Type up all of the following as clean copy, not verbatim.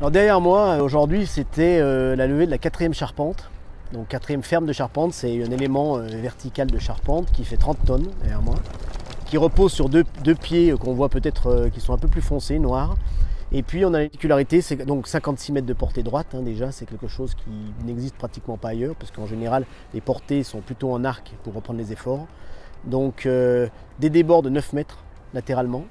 Alors derrière moi, aujourd'hui, c'était la levée de la 4e charpente. Donc 4e ferme de charpente, c'est un élément vertical de charpente qui fait 30 tonnes derrière moi, qui repose sur deux pieds qu'on voit peut-être qui sont un peu plus foncés, noirs. Et puis on a la particularité, c'est donc 56 mètres de portée droite, déjà c'est quelque chose qui n'existe pratiquement pas ailleurs, parce qu'en général les portées sont plutôt en arc pour reprendre les efforts. Donc des débords de 9 mètres latéralement,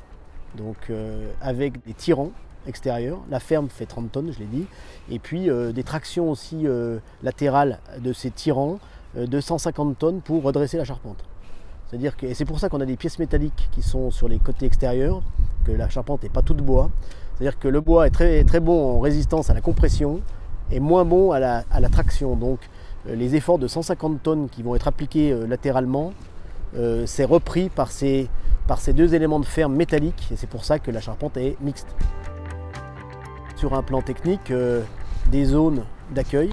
donc avec des tirants extérieurs. La ferme fait 30 tonnes, je l'ai dit, et puis des tractions aussi latérales de ces tirants de 150 tonnes pour redresser la charpente. C'est-à-dire que, et c'est pour ça qu'on a des pièces métalliques qui sont sur les côtés extérieurs, que la charpente n'est pas toute bois. C'est-à-dire que le bois est très bon en résistance à la compression et moins bon à la traction. Donc les efforts de 150 tonnes qui vont être appliqués latéralement, c'est repris par ces deux éléments de ferme métalliques, et c'est pour ça que la charpente est mixte. Sur un plan technique, des zones d'accueil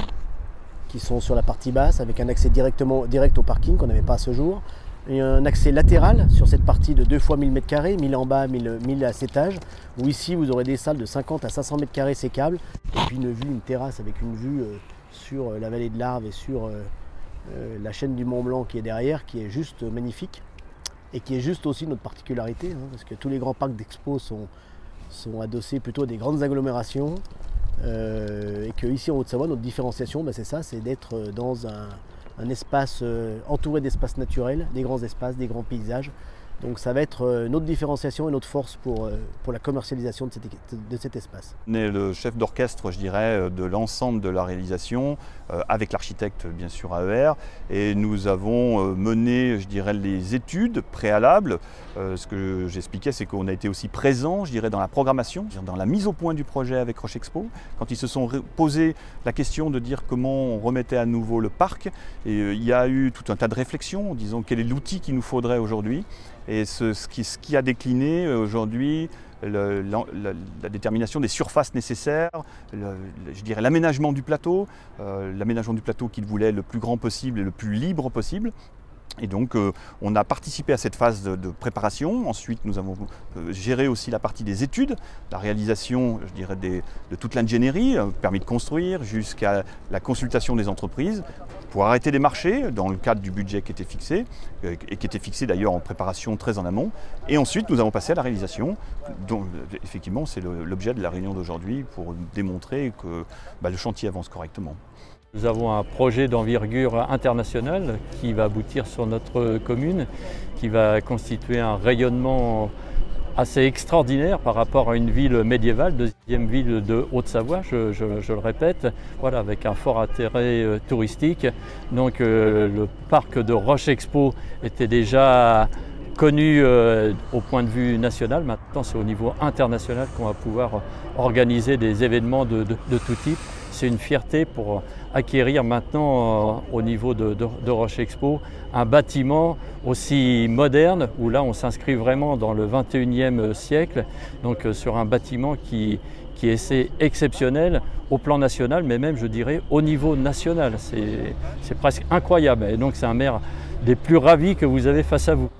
qui sont sur la partie basse avec un accès direct au parking qu'on n'avait pas à ce jour. Et un accès latéral sur cette partie de 2 fois 1000 m², 1000 en bas, 1000 à 7 étages, où ici vous aurez des salles de 50 à 500 m² sécables, et puis une terrasse avec une vue sur la vallée de l'Arve et sur la chaîne du Mont Blanc qui est derrière, qui est juste magnifique, et qui est juste aussi notre particularité, parce que tous les grands parcs d'expo sont adossés plutôt à des grandes agglomérations, et qu'ici en Haute-Savoie, notre différenciation, c'est ça, c'est d'être dans un espace entouré d'espaces naturels, des grands espaces, des grands paysages. Donc ça va être notre différenciation et notre force pour la commercialisation de cet espace. On est le chef d'orchestre, je dirais, de l'ensemble de la réalisation, avec l'architecte bien sûr AER, et nous avons mené, je dirais, les études préalables. Ce que j'expliquais, c'est qu'on a été aussi présent, je dirais, dans la programmation, dans la mise au point du projet avec Roche Expo, quand ils se sont posé la question de dire comment on remettait à nouveau le parc. Et il y a eu tout un tas de réflexions en disant quel est l'outil qu'il nous faudrait aujourd'hui. Et ce qui a décliné aujourd'hui la détermination des surfaces nécessaires, je dirais l'aménagement du plateau qu'il voulait le plus grand possible et le plus libre possible. Et donc on a participé à cette phase de préparation. Ensuite nous avons géré aussi la partie des études, la réalisation, je dirais, de toute l'ingénierie, permis de construire, jusqu'à la consultation des entreprises, pour arrêter les marchés dans le cadre du budget qui était fixé, et qui était fixé d'ailleurs en préparation très en amont. Et ensuite nous avons passé à la réalisation, dont effectivement c'est l'objet de la réunion d'aujourd'hui, pour démontrer que le chantier avance correctement. Nous avons un projet d'envergure internationale qui va aboutir sur notre commune, qui va constituer un rayonnement assez extraordinaire par rapport à une ville médiévale, deuxième ville de Haute-Savoie, je le répète, voilà, avec un fort intérêt touristique. Donc le parc de Roche Expo était déjà connu au point de vue national. Maintenant c'est au niveau international qu'on va pouvoir organiser des événements de tout type. C'est une fierté pour acquérir maintenant au niveau de Roche Expo un bâtiment aussi moderne, où là on s'inscrit vraiment dans le 21e siècle, donc sur un bâtiment qui est exceptionnel au plan national, mais même je dirais au niveau national. C'est presque incroyable, et donc c'est un maire des plus ravis que vous avez face à vous.